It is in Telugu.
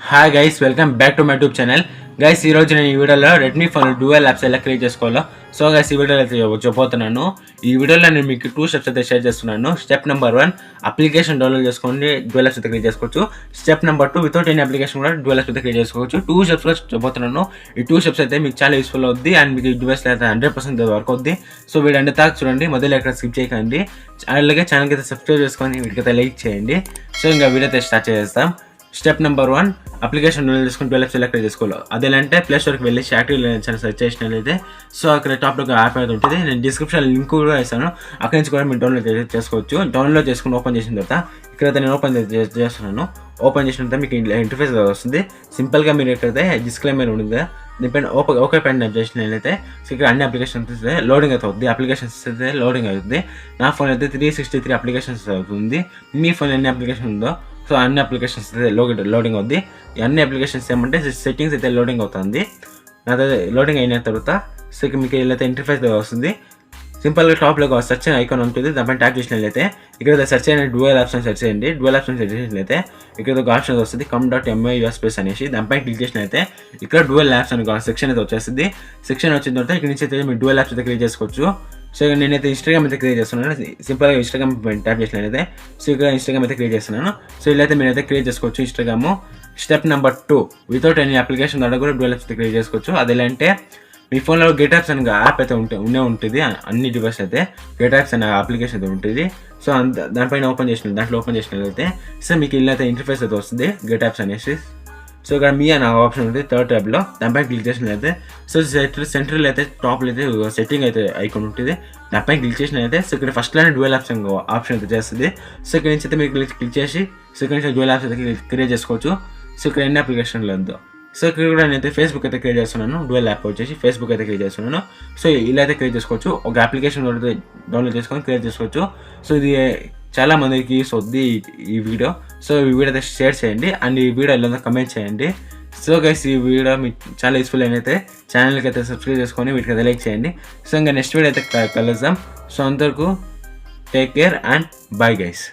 Hi guys, welcome back to my YouTube channel. Guys, ఈరోజు నేను ఈ వీడియోలో రెడ్మీ ఫోన్ డ్యూయల్ యాప్స్ ఎలా క్రియేట్ చేసుకోవాలో గైస్ ఈ వీడియోలో అయితే చెప్పబోతున్నాను. ఈ వీడియోలో నేను మీకు 2 స్టెప్స్ అయితే షేర్ చేస్తున్నాను. స్టెప్ నెంబర్ 1, అప్లికేషన్ డౌన్లోడ్ చేసుకొని డ్యూయల్ యాప్స్ అయితే క్రియేట్ చేసుకోవచ్చు. Step number 2, without any application కూడా డ్యూయల్ యాప్స్ అయితే క్రియేట్ చేసుకోవచ్చు. 2 స్టెప్స్లో చెప్పబోతున్నాను. ఈ 2 స్టెప్స్ అయితే మీకు చాలా యూస్ఫుల్ అవుద్ది అండ్ మీకు ఈ డివైస్లో అయితే 100% వర్క్ అవుద్ది. సో వీడియో అంటే తాకు చూడండి, మొదలు ఎక్కడ స్కిప్ చేయకండి. అలాగే ఛానల్కి అయితే సబ్స్క్రైబ్ చేసుకొని వీటికైతే లైక్ చేయండి. సో ఇంకా వీడియో అయితే స్టార్ట్ చేస్తాం. స్టెప్ నెంబర్ 1, అప్లికేషన్ డౌన్లోడ్ చేసుకుని డ్యూయల్ యాప్స్ సెలెక్ట్ చేసుకోవాలి. అదేంటే ప్లే స్టోర్కి వెళ్ళి షాక్రీ ఛానల్ సెర్చ్ చేసినట్లయితే అక్కడ టాప్లో యాప్ అయితే ఉంటుంది. నేను డిస్క్రిప్షన్ లింక్ కూడా ఇస్తాను, అక్కడి నుంచి కూడా మీరు డౌన్లోడ్ చేసుకోవచ్చు. డౌన్లోడ్ చేసుకుని ఓపెన్ చేసిన తర్వాత ఇక్కడైతే నేను ఓపెన్ చేస్తున్నాను. ఓపెన్ చేసిన తర్వాత మీకు ఇంటర్ఫేస్ వస్తుంది. సింపుల్గా మీరు ఇక్కడైతే డిస్క్లైమర్ ఉంటుంది, దీనిపైన ఓకే పైన టైప్ చేసినట్లయితే ఇక్కడ అన్ని అప్లికేషన్స్ అయితే లోడింగ్ అవుతుంది. అప్లికేషన్స్ అయితే లోడింగ్ అవుతుంది. నా ఫోన్ అయితే 363 అప్లికేషన్స్ అవుతుంది. మీ ఫోన్ ఎన్ని అప్లికేషన్ ఉందో అన్ని అప్లికేషన్స్ అయితే లోడింగ్ అవుద్ది. అన్ని అప్లికేషన్స్ ఏమంటే సెట్టింగ్స్ అయితే లోడింగ్ అవుతుంది. నాదైతే లోడింగ్ అయిన తర్వాత మీకు ఇలా ఇంటర్ఫేస్ వస్తుంది. సింపుల్గా టాప్లో సెర్చ్ ఐకాన్ ఉంటుంది, దానిపైన ట్యాప్ చేసినట్లయితే ఇక్కడ సెర్చ్ అయిన డ్యూయల్ యాప్స్ సెర్చ్ చేయండి. డ్యూయల్ యాప్స్ సెర్చ్ చేసినట్లయితే ఇక్కడ ఒక ఆప్షన్ వస్తుంది, com.my/space అనేసి. దానిపైన క్లిక్ చేసినట్లయితే ఇక్కడ డ్యూయల్ యాప్స్ అని సెక్షన్ అయితే వచ్చేస్తుంది. సెక్షన్ వచ్చిన తర్వాత ఇక్కడ నుంచి అయితే మీరు డ్యూయల్ యాప్స్ అయితే క్రియేట్ చేసుకోవచ్చు. సో నేనైతే ఇన్స్టాగ్రామ్ అయితే క్రియేట్ చేస్తున్నాను. సింపుల్గా ఇన్స్టాగ్రామ్ ట్యాప్ చేసినట్లయితే ఇక్కడ ఇన్స్టాగ్రామ్ అయితే క్రియేట్ చేస్తున్నాను. ఇలా అయితే మీరైతే క్రియేట్ చేసుకోవచ్చు Instagram. Step number 2, without any application ద్వారా కూడా డ్యూయల్ యాప్స్ అయితే క్రియేట్ చేసుకోవచ్చు. అదేంటే మీ ఫోన్లో గెట్ యాప్స్ అనే యాప్ అయితే ఉంటుంది. అన్ని డివైస్ అయితే గెట్ యాప్స్ అనే అప్లికేషన్ అయితే ఉంటుంది. దానిపైన దాంట్లో ఓపెన్ చేసినట్లయితే మీకు ఇలా అయితే ఇంటర్ఫేస్ అయితే వస్తుంది, గెట్ యాప్స్ అనేసి. ఇక్కడ మీ అనే ఆప్షన్ ఉంటుంది థర్డ్ ట్యాబ్లో, దానిపై క్లిక్ చేసినట్లయితే సెంట్రల్ అయితే టాప్లో అయితే సెట్టింగ్ అయితే ఐకాన్ ఉంటుంది. దానిపై క్లిక్ చేసినట్లయితే ఇక్కడ first line dual apps option అయితే చేస్తుంది. ఇక్కడ నుంచి అయితే మీరు క్లిక్ చేసి ఇక్కడ నుంచి డ్యూయల్ యాప్స్ అయితే క్రియేట్ చేసుకోవచ్చు. ఇక్కడ ఎన్ని అప్లికేషన్లు ఉందో ఇక్కడ కూడా నేనైతే ఫేస్బుక్ అయితే క్రియేట్ చేస్తున్నాను. డ్యూయల్ యాప్ వచ్చేసి ఫేస్బుక్ అయితే క్రియేట్ చేస్తున్నాను. ఇలా అయితే క్రియేట్ చేసుకోవచ్చు. ఒక అప్లికేషన్ డౌన్లోడ్ చేసుకొని క్రియేట్ చేసుకోవచ్చు. ఇది చాలా మందికి యూస్ అవుద్ది ఈ వీడియో. ఈ వీడియో అయితే షేర్ చేయండి అండ్ ఈ వీడియో ఎలా కమెంట్ చేయండి. గైస్, ఈ వీడియో మీకు చాలా యూస్ఫుల్ అయినైతే ఛానల్కి అయితే సబ్స్క్రైబ్ చేసుకొని వీటికి అయితే లైక్ చేయండి. ఇంకా నెక్స్ట్ వీడియో అయితే కలుద్దాం. అంతవరకు take care and bye guys.